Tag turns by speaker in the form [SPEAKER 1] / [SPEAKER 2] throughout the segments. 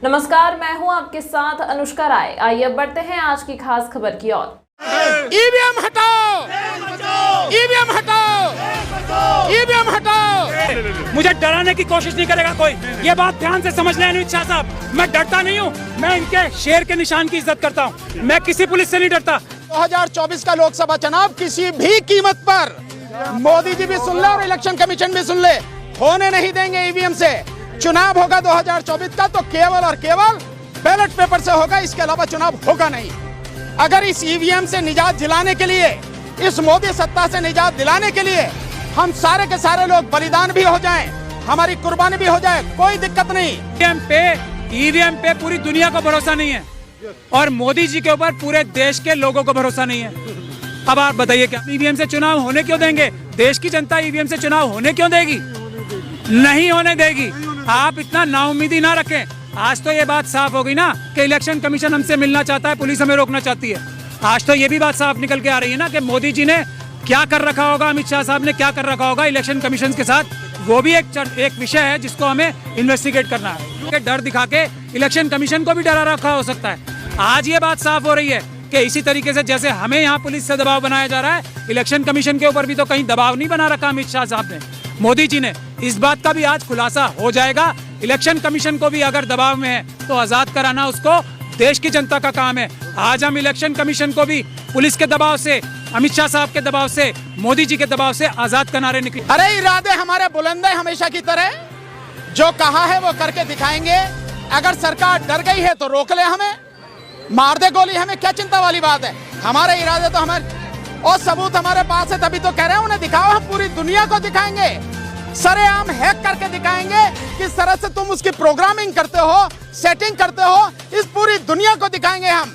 [SPEAKER 1] नमस्कार, मैं हूं आपके साथ अनुष्का राय। आइए अब बढ़ते हैं आज की खास खबर की ओर।
[SPEAKER 2] ईवीएम हटाओ, ईवीएम हटाओ, ईवीएम हटाओ।
[SPEAKER 3] मुझे डराने की कोशिश नहीं करेगा कोई। ये बात ध्यान से समझ लें अमित शाह साहब, मैं डरता नहीं हूँ। मैं इनके शेर के निशान की इज्जत करता हूँ। मैं किसी पुलिस से नहीं डरता।
[SPEAKER 2] 2024 का लोकसभा चुनाव किसी भी कीमत पर, मोदी जी भी सुन ले और इलेक्शन कमीशन भी सुन ले, होने नहीं देंगे ईवीएम से। चुनाव होगा 2024 का तो केवल और केवल बैलेट पेपर से होगा, इसके अलावा चुनाव होगा नहीं। अगर इस ईवीएम से निजात दिलाने के लिए, इस मोदी सत्ता से निजात दिलाने के लिए हम सारे के सारे लोग बलिदान भी हो जाएं, हमारी कुर्बानी भी हो जाए, कोई दिक्कत नहीं।
[SPEAKER 3] ईवीएम पे पूरी दुनिया को भरोसा नहीं है और मोदी जी के ऊपर पूरे देश के लोगों को भरोसा नहीं है। अब आप बताइए, क्या ईवीएम से चुनाव होने क्यों देंगे? देश की जनता ईवीएम से चुनाव होने क्यों देगी? नहीं होने देगी। आप इतना नाउम्मीदी ना रखें। आज तो ये बात साफ हो गई ना कि इलेक्शन कमीशन हमसे मिलना चाहता है, पुलिस हमें रोकना चाहती है। आज तो ये भी बात साफ निकल के आ रही है ना कि मोदी जी ने क्या कर रखा होगा, अमित शाह साहब ने क्या कर रखा होगा इलेक्शन कमीशन के साथ। वो भी एक विषय है जिसको हमें इन्वेस्टिगेट करना है। डर दिखा के इलेक्शन कमीशन को भी डरा रखा हो सकता है। आज ये बात साफ हो रही है कि इसी तरीके से जैसे हमें यहाँ पुलिस से दबाव बनाया जा रहा है, इलेक्शन कमीशन के ऊपर भी तो कहीं दबाव नहीं बना रखा अमित शाह साहब ने, मोदी जी ने। इस बात का भी आज खुलासा हो जाएगा। इलेक्शन कमीशन को भी अगर दबाव में है तो आजाद कराना उसको देश की जनता का काम है। आज हम इलेक्शन कमीशन को भी पुलिस के दबाव से, अमित शाह साहब के दबाव से, मोदी जी के दबाव से आजाद का नारे निकले।
[SPEAKER 2] अरे इरादे हमारे बुलंद है हमेशा की तरह, जो कहा है वो करके दिखाएंगे। अगर सरकार डर गई है तो रोक ले, हमें मार दे गोली, हमें क्या चिंता वाली बात है। हमारे इरादे तो हमारे और सबूत हमारे पास है, तभी तो कह रहे हैं उन्हें दिखाओ। हम पूरी दुनिया को दिखाएंगे, सरेआम हैक करके दिखाएंगे किस तरह से तुम उसकी प्रोग्रामिंग करते हो, सेटिंग करते हो। इस पूरी दुनिया को दिखाएंगे हम।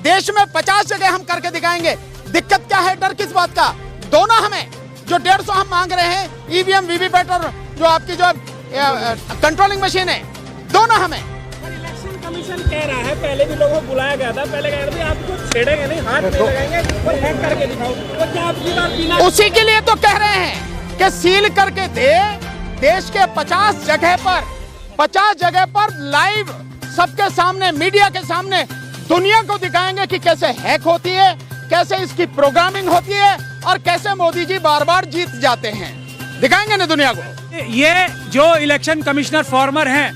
[SPEAKER 2] देश में 50 जगह हम करके दिखाएंगे। दिक्कत क्या है, डर किस बात का? दोनों हमें जो 150 हम मांग रहे हैं, ईवीएम वीवीपैट और जो आपकी जो कंट्रोलिंग मशीन है, दोनों हमें।
[SPEAKER 3] इलेक्शन कमीशन कह रहा है, पहले भी लोगों को बुलाया गया था, पहले कह रहे थे आपको छेड़ेंगे नहीं, हाथ नहीं लगाएंगे और हैक करके दिखाओ। तो क्या आपकी बात बिना
[SPEAKER 2] उसी के लिए तो कह रहे हैं कि सील करके दे। देश के 50 जगह पर लाइव सबके सामने, मीडिया के सामने दुनिया को दिखाएंगे कि कैसे हैक होती है, कैसे इसकी प्रोग्रामिंग होती है और कैसे मोदी जी बार बार जीत जाते हैं। दिखाएंगे ना दुनिया को।
[SPEAKER 3] ये जो इलेक्शन कमिश्नर फॉर्मर हैं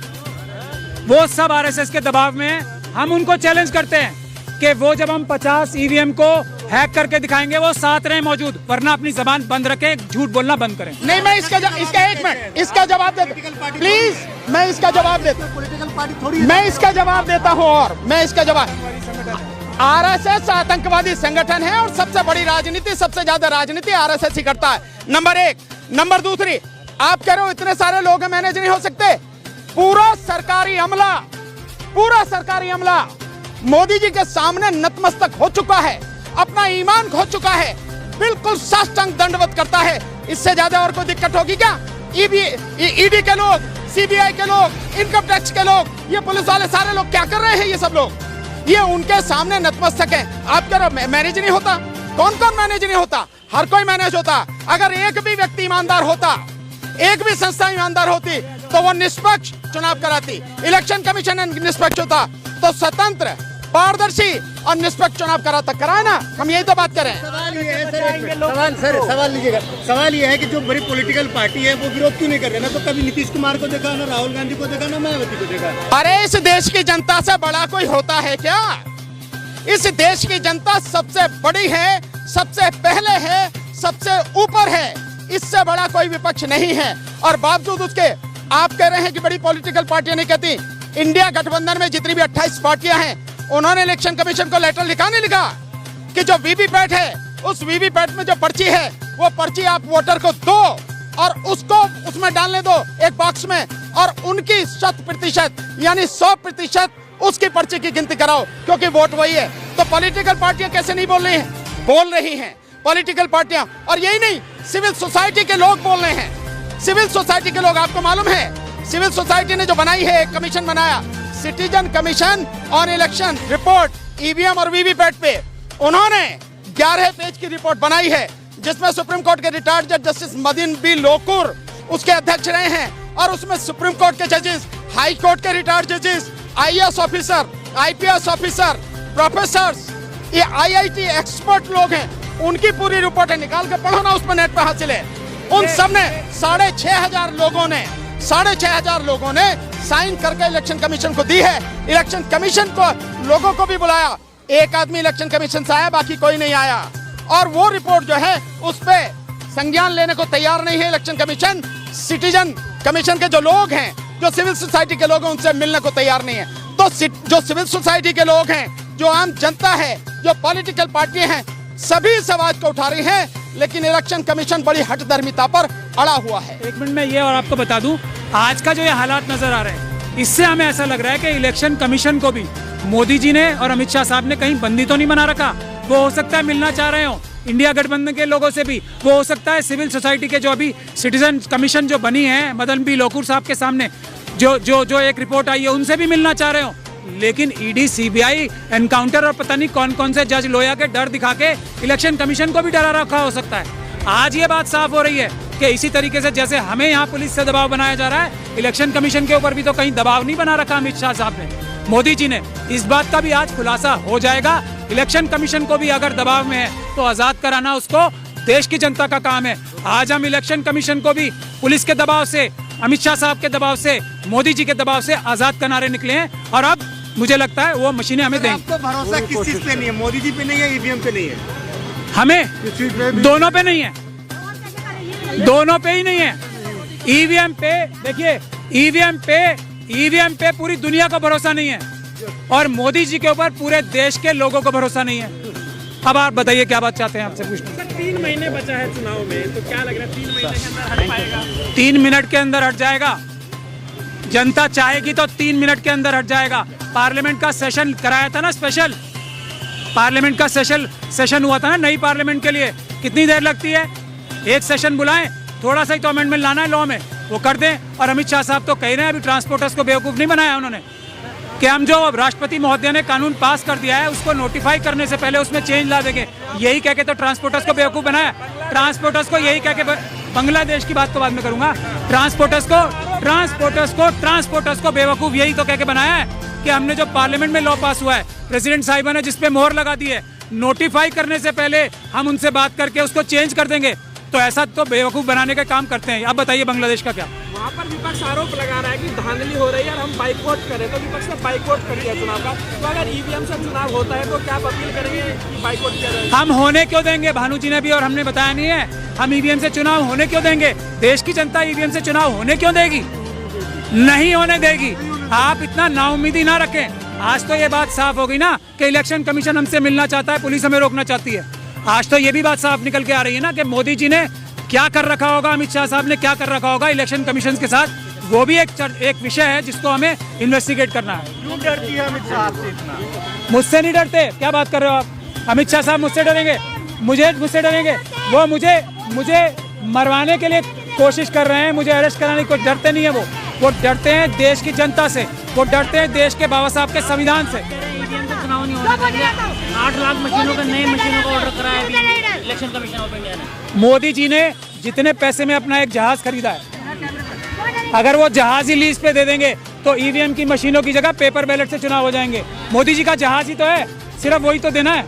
[SPEAKER 3] वो सब आरएसएस के दबाव में हैं। हम उनको चैलेंज करते हैं कि वो जब हम 50 ईवीएम को हैक करके दिखाएंगे वो साथ रहे मौजूद, वरना अपनी जबान बंद रखें, झूठ बोलना बंद करें।
[SPEAKER 2] नहीं, मैं इसका एक मिनट इसका जवाब देता, प्लीज मैं इसका जवाब देता, मैं इसका जवाब देता हूँ। और मैं इसका जवाब, आरएसएस आतंकवादी संगठन है और सबसे बड़ी राजनीति, सबसे ज्यादा राजनीति आरएसएस ही करता है, नंबर 1। नंबर 2, आप कह रहे हो इतने सारे लोग मैनेज नहीं हो सकते। पूरा सरकारी अमला मोदी जी के सामने नतमस्तक हो चुका है, अपना ईमान खो चुका है, बिल्कुल साष्टांग दंडवत करता है। इससे ज्यादा और कोई दिक्कत होगी क्या? ईडी के लोग, सीबीआई के लोग, इनकम टैक्स के लोग, ये पुलिस वाले सारे लोग क्या कर रहे हैं? ये सब लोग ये उनके सामने नतमस्तक है। आप कह रहे हो मैनेज नहीं होता। कौन कौन मैनेज नहीं होता? हर कोई मैनेज होता। अगर एक भी व्यक्ति ईमानदार होता, एक भी संस्था ईमानदार होती तो वो निष्पक्ष चुनाव कराती। इलेक्शन कमीशन निष्पक्ष होता तो स्वतंत्र, पारदर्शी और निष्पक्ष चुनाव कराए ना। हम यही तो बात कर रहे हैं।
[SPEAKER 4] सवाल ये है कि जो बड़ी पॉलिटिकल पार्टी है वो विरोध क्यों नहीं कर रहे ना? तो कभी नीतीश कुमार को देखा, ना राहुल गांधी को देखा, ना मायावती को देखा।
[SPEAKER 2] अरे इस देश की जनता से बड़ा कोई होता है क्या? इस देश की जनता सबसे बड़ी है, सबसे पहले है, सबसे ऊपर है। इससे बड़ा कोई विपक्ष नहीं है। और बावजूद उसके आप कह रहे हैं कि बड़ी पॉलिटिकल पार्टियां नहीं कहती। इंडिया गठबंधन में जितनी भी 28 पार्टियां हैं, उन्होंने इलेक्शन कमीशन को लेटर लिखा कि जो वीवीपैट है, उस वीवीपैट में जो पर्ची है, वो पर्ची आप वोटर को दो और उसको उसमें डालने दो एक बॉक्स में, और उनकी 100% यानी 100% उसकी पर्ची की गिनती कराओ, क्योंकि वोट वही है। तो पॉलिटिकल पार्टियां कैसे नहीं बोल रही हैं? बोल रही हैं पॉलिटिकल पार्टियां। और यही नहीं, सिविल सोसाइटी के लोग बोल रहे हैं। सिविल सोसाइटी के लोग, आपको मालूम है सिविल सोसाइटी ने जो बनाई है, एक कमीशन बनाया, citizen commission on election report EVM और वीवीपैट पे। उन्होंने 11 पेज की रिपोर्ट बनाई है, जिसमें सुप्रीम कोर्ट के रिटायर्ड जज जस्टिस मदीन बी लोकुर उसके अध्यक्ष रहे हैं, और उसमें सुप्रीम कोर्ट के जजेस, हाई कोर्ट के रिटायर्ड जजेस IAS officer, IPS officer, professors, ये IIT एक्सपर्ट लोग हैं, उनकी पूरी रिपोर्ट है, निकाल के पढ़ो ना, उसमें नेट पे हासिल है। उन सब ने 6,500 लोगों ने साइन करके इलेक्शन कमीशन को दी है। इलेक्शन कमीशन को लोगों को भी बुलाया, एक आदमी इलेक्शन कमीशन से आया, बाकी कोई नहीं आया। और वो रिपोर्ट जो है उस पे संज्ञान लेने को तैयार नहीं है इलेक्शन कमीशन। सिटीजन कमीशन के जो लोग हैं, जो सिविल सोसाइटी के लोग हैं, उनसे मिलने को तैयार नहीं है। तो जो सिविल सोसाइटी के लोग हैं, जो आम जनता है, जो पॉलिटिकल पार्टियां हैं, सभी इस आवाज को उठा रही हैं, लेकिन इलेक्शन कमीशन बड़ी हठधर्मिता पर अड़ा हुआ है।
[SPEAKER 3] एक मिनट में ये और आपको बता दूं, आज का जो ये हालात नजर आ रहे हैं, इससे हमें ऐसा लग रहा है कि इलेक्शन कमीशन को भी मोदी जी ने और अमित शाह साहब ने कहीं बंदी तो नहीं बना रखा। वो हो सकता है मिलना चाह रहे हो इंडिया गठबंधन के लोगों से भी, वो हो सकता है सिविल सोसाइटी के जो अभी सिटीजन कमीशन जो बनी है मदन बी लोकुर साहब के सामने जो एक रिपोर्ट आई है, उनसे भी मिलना चाह रहे हो। लेकिन ईडी, सीबीआई, एनकाउंटर और पता नहीं कौन कौन से जज लोया के डर दिखा के इलेक्शन कमीशन को भी डरा रखा हो सकता है। आज ये बात साफ हो रही है कि इसी तरीके से जैसे हमें यहाँ पुलिस से दबाव बनाया जा रहा है, इलेक्शन कमीशन के ऊपर भी तो कहीं दबाव नहीं बना रखा अमित शाह साहब ने, मोदी जी ने। इस बात का भी आज खुलासा हो जाएगा। इलेक्शन कमीशन को भी अगर दबाव में है तो आजाद कराना उसको देश की जनता का काम है। आज हम इलेक्शन कमीशन को भी पुलिस के दबाव से, अमित शाह साहब के दबाव से, मोदी जी के दबाव से आजाद कराने निकले हैं, और अब मुझे लगता है वो मशीनें हमें देंगे।
[SPEAKER 4] आपको भरोसा किस चीज पे नहीं है? मोदी जी पे नहीं है, ईवीएम पे नहीं है?
[SPEAKER 3] हमें दोनों पे नहीं है, दोनों पे ही नहीं है। ईवीएम पे देखिए, ईवीएम पे पूरी दुनिया को भरोसा नहीं है, और मोदी जी के ऊपर पूरे देश के लोगों को भरोसा नहीं है। अब आप बताइए क्या बात चाहते हैं, आपसे पूछना।
[SPEAKER 5] 3 महीने बचा है चुनाव में, तो क्या लग रहा है 3 महीने के अंदर हट पाएगा?
[SPEAKER 3] 3 मिनट के अंदर हट जाएगा। जनता चाहेगी तो 3 मिनट के अंदर हट जाएगा। पार्लियामेंट का सेशन कराया था ना, स्पेशल पार्लियामेंट का सेशन हुआ था ना नई पार्लियामेंट के लिए। कितनी देर लगती है? एक सेशन बुलाएं, थोड़ा सा ही तो अमेंडमेंट लाना है लॉ में, वो कर दें। और अमित शाह साहब तो कह रहे हैं अभी ट्रांसपोर्टर्स को बेवकूफ़ नहीं बनाया उन्होंने, कि हम जो राष्ट्रपति महोदय ने कानून पास कर दिया है उसको नोटिफाई करने से पहले उसमें चेंज ला देंगे। यही कह के तो ट्रांसपोर्टर्स को बेवकूफ़ बनाया। ट्रांसपोर्टर्स को यही कह के, बांग्लादेश की बात तो बाद में करूंगा, ट्रांसपोर्टर्स को बेवकूफ़ यही तो कह के बनाया है कि हमने जो पार्लियामेंट में लॉ पास हुआ है, प्रेसिडेंट साहिबा ने जिस पे मोहर लगा दी है, नोटिफाई करने से पहले हम उनसे बात करके उसको चेंज कर देंगे। तो ऐसा तो बेवकूफ़ बनाने का काम करते हैं। अब बताइए बांग्लादेश का क्या?
[SPEAKER 5] वहाँ पर विपक्ष आरोप लगा रहा है कि धांधली हो रही है और हम बाइकआउट करें, तो विपक्ष ने बाइकआउट कर दिया चुनाव का। तो अगर ईवीएम से चुनाव होता है तो क्या आप अपील करेंगे कि बाइकआउट किया जाए?
[SPEAKER 3] हम होने क्यों देंगे? भानु जी ने भी और हमने बताया नहीं है, हम ईवीएम से चुनाव होने क्यों देंगे? देश की जनता ईवीएम से चुनाव होने क्यों देगी? नहीं होने देगी। आप इतना नाउम्मीदी ना रखें। आज तो ये बात साफ हो गई ना कि इलेक्शन कमीशन हमसे मिलना चाहता है, पुलिस हमें रोकना चाहती है। आज तो ये भी बात साफ निकल के आ रही है ना कि मोदी जी ने क्या कर रखा होगा, अमित शाह साहब ने क्या कर रखा होगा इलेक्शन कमीशन के साथ। वो भी एक विषय है जिसको हमें इन्वेस्टिगेट करना है।
[SPEAKER 4] क्यों डरती है अमित शाह से इतना?
[SPEAKER 3] मुझसे नहीं डरते, क्या बात कर रहे हो आप? अमित शाह साहब मुझसे डरेंगे? मुझसे डरेंगे? वो मुझे मरवाने के लिए कोशिश कर रहे हैं, मुझे अरेस्ट कराने की। डरते नहीं है वो डरते हैं देश की जनता से, वो डरते हैं देश के बाबा साहब के संविधान से।
[SPEAKER 6] ईवीएम का चुनाव नहीं होना चाहिए। 8 लाख मशीनों का, नए मशीनों का ऑर्डर कराया अभी इलेक्शन कमीशन ऑफ इंडिया ने।
[SPEAKER 3] मोदी जी ने जितने पैसे में अपना एक जहाज खरीदा है, अगर वो जहाज ही लीज पे दे देंगे तो ईवीएम की मशीनों की जगह पेपर बैलेट से चुनाव हो जाएंगे। मोदी जी का जहाज ही तो है, सिर्फ वही तो देना है।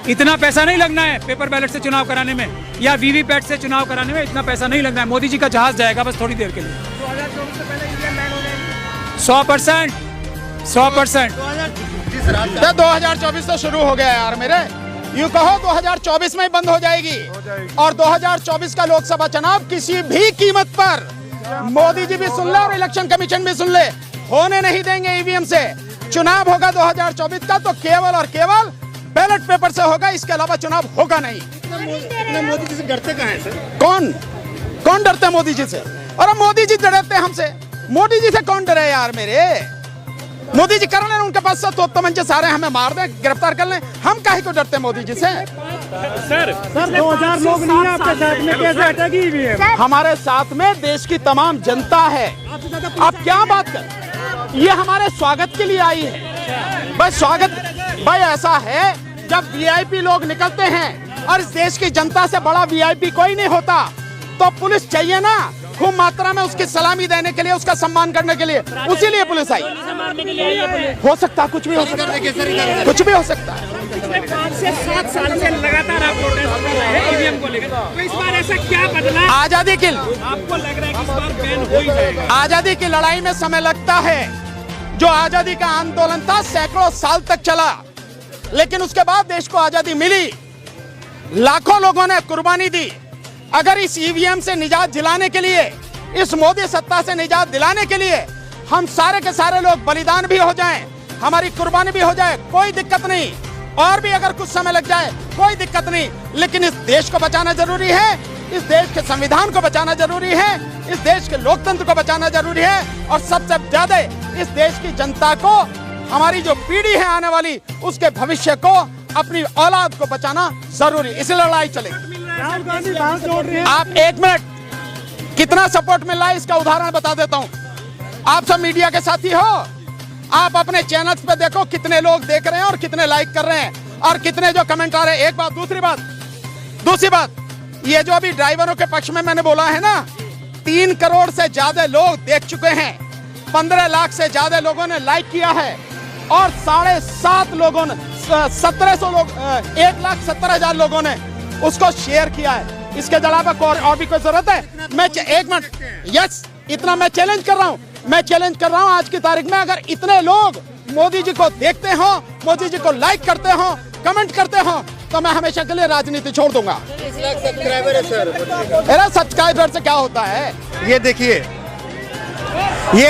[SPEAKER 3] इतना पैसा नहीं लगना है पेपर बैलेट से चुनाव कराने में या वीवीपैट से चुनाव कराने में, इतना पैसा नहीं लगना है। मोदी जी का जहाज जाएगा बस थोड़ी देर के लिए।
[SPEAKER 5] 2024 से पहले ईवीएम बैन हो जाएगी?
[SPEAKER 3] 100%।
[SPEAKER 2] 2024 तो शुरू हो गया यार मेरे, यूं कहो 2024 में ही बंद हो जाएगी। और 2024 का लोकसभा चुनाव किसी भी कीमत पर, मोदी जी भी सुन ले और इलेक्शन कमीशन भी सुन ले, होने नहीं देंगे ईवीएम से। चुनाव होगा 2024 का तो केवल और केवल बैलेट पेपर से होगा, इसके अलावा चुनाव होगा नहीं।
[SPEAKER 4] मोदी जी से डरते कहाँ हैं सर?
[SPEAKER 2] कौन डरते मोदी जी से? और मोदी जी डरते हमसे? मोदी जी से कौन डरे यार मेरे? मोदी जी कर लें, उनके पास से तो तमंचे सारे, हमें मार दें, गिरफ्तार कर लें, हम काहे को डरते मोदी जी से?
[SPEAKER 5] सर
[SPEAKER 4] 2000 लोग नहीं है आपके साथ में, कैसे हटेगी ईवीएम?
[SPEAKER 2] हमारे साथ में देश की तमाम जनता है। आप क्या बात कर, ये हमारे स्वागत के लिए आई है। बस स्वागत भाई ऐसा है, जब वीआईपी लोग निकलते हैं, और इस देश की जनता से बड़ा वीआईपी कोई नहीं होता, तो पुलिस चाहिए ना, खूब मात्रा में उसकी सलामी देने के लिए, उसका सम्मान करने के लिए, उसी लिए पुलिस आई।
[SPEAKER 6] मारने के लिए आई है पुलिस।
[SPEAKER 2] हो सकता है, कुछ भी हो सकता है, कुछ भी हो सकता है।
[SPEAKER 5] पिछले 5 से 7 साल से लगातार आप प्रोटेस्ट कर रहे हैं ईवीएम को लेकर, तो इस बार ऐसा क्या बदला
[SPEAKER 2] आजादी की,
[SPEAKER 5] आपको लग रहा है कि इस बार बैन हो ही जाएगा?
[SPEAKER 2] आजादी की लड़ाई में समय लगता है। जो आजादी का आंदोलन था सैकड़ों साल तक चला, लेकिन उसके बाद देश को आजादी मिली, लाखों लोगों ने कुर्बानी दी। अगर इस ईवीएम से निजात दिलाने के लिए, इस मोदी सत्ता से निजात दिलाने के लिए हम सारे के सारे लोग बलिदान भी हो जाएं, हमारी कुर्बानी भी हो जाए, कोई दिक्कत नहीं। और भी अगर कुछ समय लग जाए कोई दिक्कत नहीं, लेकिन इस देश को बचाना जरूरी है, इस देश के संविधान को बचाना जरूरी है, इस देश के लोकतंत्र को बचाना जरूरी है, और सबसे ज्यादा इस देश की जनता को, हमारी जो पीढ़ी है आने वाली, उसके भविष्य को, अपनी औलाद को बचाना जरूरी। इस लड़ाई चलेगी। आप एक मिनट, कितना सपोर्ट मिल रहा है इसका उदाहरण बता देता हूं। आप सब मीडिया के साथी हो, आप अपने चैनल्स पे देखो कितने लोग देख रहे हैं और कितने लाइक कर रहे हैं और कितने जो कमेंट आ रहे हैं। एक बात, दूसरी बात, ये जो अभी ड्राइवरों के पक्ष में मैंने बोला है ना, 3 करोड़ से ज्यादा लोग देख चुके हैं, 15 लाख से ज्यादा लोगों ने लाइक किया है और 7.5 लोगों ने 1700 लोग 1,70,000 लोगों ने उसको शेयर किया है। इसके अलावा और भी कोई जरूरत है? मैं एक मिनट, यस, इतना मैं चैलेंज कर रहा हूं आज की तारीख में, अगर इतने लोग मोदी जी को देखते हो, मोदी जी को लाइक करते हो, कमेंट करते हो, तो मैं हमेशा के लिए राजनीति छोड़ दूंगा।
[SPEAKER 4] 30 लाख सब्सक्राइबर है सर।
[SPEAKER 2] मेरा सब्सक्राइबर से क्या होता है?
[SPEAKER 4] ये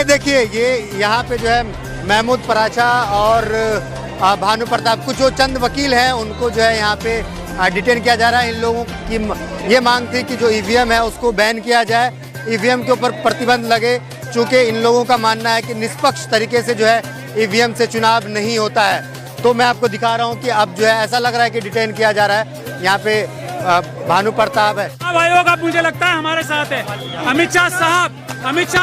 [SPEAKER 4] देखिए, ये यहाँ पे जो है महमूद पराचा और भानु प्रताप, कुछ जो चंद वकील हैं, उनको जो है यहाँ पे डिटेन किया जा रहा है। इन लोगों की ये मांग थी कि जो ईवीएम है उसको बैन किया जाए, ईवीएम के ऊपर प्रतिबंध लगे, चूँकि इन लोगों का मानना है कि निष्पक्ष तरीके से जो है ईवीएम से चुनाव नहीं होता है। तो मैं आपको दिखा रहा हूँ कि अब जो है ऐसा लग रहा है कि डिटेन किया जा रहा है। यहाँ पे भानु प्रताप है।
[SPEAKER 3] चुनाव आयोग अब मुझे लगता है हमारे साथ है। अमित शाह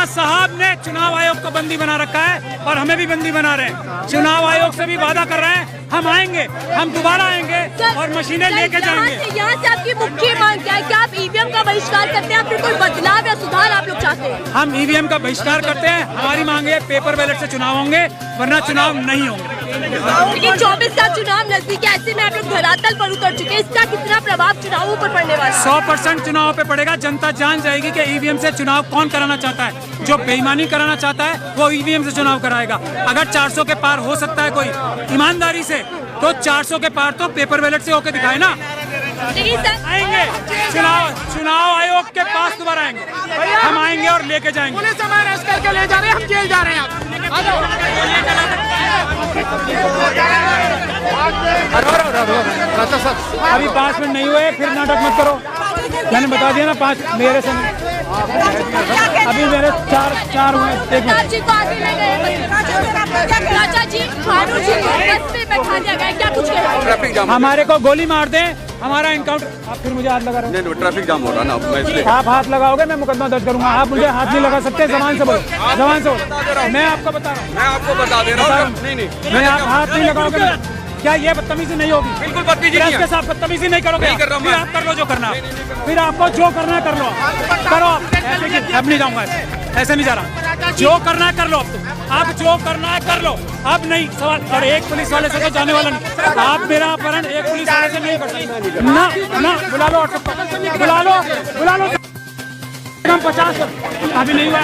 [SPEAKER 3] साहब ने चुनाव आयोग को बंदी बना रखा है और हमें भी बंदी बना रहे हैं। चुनाव आयोग से भी वादा कर रहे हैं, हम आएंगे, हम दोबारा आएंगे और मशीनें लेके जाएंगे।
[SPEAKER 7] यहाँ से आपकी मुख्य मांग क्या है? क्या आप ईवीएम का बहिष्कार करते हैं, फिर कोई बदलाव या सुधार आप लोग चाहते हैं?
[SPEAKER 3] हम ईवीएम का बहिष्कार करते हैं। हमारी मांग है पेपर बैलेट से चुनाव होंगे, वरना चुनाव नहीं होंगे।
[SPEAKER 7] लेकिन 24 का चुनाव नजदीक है, ऐसे में आप लोग धरातल पर उतर चुके हैं, इसका कितना प्रभाव चुनावों पर पड़ने वाला है?
[SPEAKER 3] 100% चुनाव पे पड़ेगा। जनता जान जाएगी कि ईवीएम से चुनाव कौन कराना चाहता है। जो बेईमानी कराना चाहता है वो ईवीएम से चुनाव कराएगा। अगर 400 के पार हो सकता है कोई ईमानदारी से, तो 400 के पार तो पेपर बैलेट से होके दिखाए ना। आएंगे, चुनाव आयोग के पास दोबारा आएंगे, हम आएंगे और लेके जाएंगे।
[SPEAKER 2] पुलिस हमारे अरेस्ट करके ले जा रहे हैं, हम जेल जा रहे हैं।
[SPEAKER 3] अभी 5 मिनट नहीं हुए, फिर नाटक मत करो। मैंने बता दिया ना, 5 मेरे से अभी मेरे 4 हुए।
[SPEAKER 7] जी को आगे ले गए, राजा जी, भानु जी को बस पे बैठा दिया गया, क्या कुछ कहेंगे?
[SPEAKER 3] हमारे को गोली मार दे, हमारा इनकाउंटर। आप फिर मुझे हाथ लगा रहे हो।
[SPEAKER 8] नहीं, ट्रैफिक जाम हो रहा ना, मैं इसलिए।
[SPEAKER 3] आप हाथ लगाओगे मैं मुकदमा दर्ज करूंगा। आप मुझे हाथ नहीं लगा सकते, जबान से बोलो, जबान से बोलो। मैं आपको बता रहा हूँ,
[SPEAKER 8] मैं आपको बता दे रहा हूँ। नहीं,
[SPEAKER 3] मैं आप हाथ नहीं लगाओगे। क्या ये बदतमीजी नहीं होगी?
[SPEAKER 8] बिल्कुल बदतमीजी नहीं है।
[SPEAKER 3] इसके साथ बदतमीजी नहीं करोगे?
[SPEAKER 8] नहीं कर रहा हूं
[SPEAKER 3] फिर
[SPEAKER 8] मैं।
[SPEAKER 3] आप कर लो जो करना, फिर आपको जो करना है कर लो, करो। अब नहीं जाऊंगा, ऐसे नहीं जा रहा। जो करना है कर लो, अब जो करना है कर लो। अब नहीं सवाल, और एक पुलिस वाले से तो जाने वाला नहीं। आप मेरा अपहरण एक पुलिस वाले से नहीं कर सकते ना। बुला लो, बुला लो। हम 50 अभी नहीं हुआ।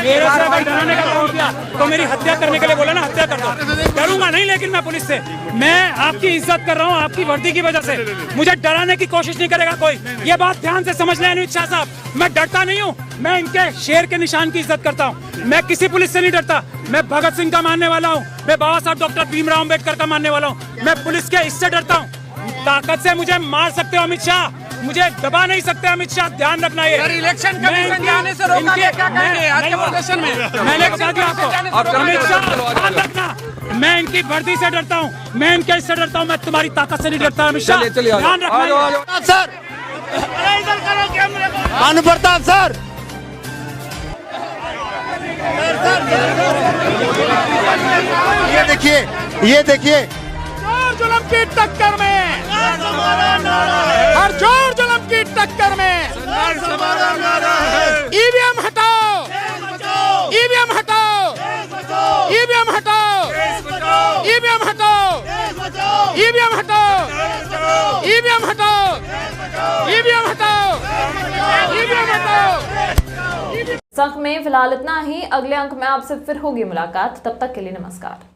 [SPEAKER 3] मेरे से अगर डराने का काम किया तो मेरी हत्या करने के लिए बोला ना, हत्या कर दो। डरूंगा नहीं, लेकिन मैं पुलिस से, मैं आपकी इज्जत कर रहा हूँ आपकी वर्दी की वजह से। मुझे डराने की कोशिश नहीं करेगा कोई। ये बात ध्यान से समझ लें अमित शाह साहब, मैं डरता नहीं हूँ। मैं इनके शेर के निशान की इज्जत करता हूँ। मैं किसी पुलिस से नहीं डरता। मैं भगत सिंह का मानने वाला हूँ, मैं बाबा साहब डॉक्टर भीमराव अम्बेडकर का मानने वाला हूँ। मैं पुलिस के इससे डरता हूँ। ताकत से मुझे मार सकते हो अमित शाह, मुझे दबा नहीं सकते अमित शाह, ध्यान रखना। ये
[SPEAKER 5] इलेक्शन कमीशन जाने से रोका गया, क्या कहेंगे आज के प्रदर्शन में?
[SPEAKER 3] मैंने बता दिया आपको, अमित शाह ध्यान रखना। मैं इनकी वर्दी से डरता हूँ, मैं इनके इससे डरता हूँ, मैं तुम्हारी ताकत से नहीं डरता अमित शाह, ध्यान रखना।
[SPEAKER 4] सर, भानु प्रताप सर, ये देखिए
[SPEAKER 2] जुल्म की टक्कर में हर जोर जुल्म की टक्कर में ईवीएम हटाओ, ईवीएम हटाओ, ईवीएम हटाओ, ईवीएम हटाओ, ईवीएम हटाओ, ईवीएम हटाओ, ईवीएम हटाओ, ईवीएम हटाओ।
[SPEAKER 1] इस अंक में फिलहाल इतना ही। अगले अंक में आपसे फिर होगी मुलाकात, तब तक के लिए नमस्कार।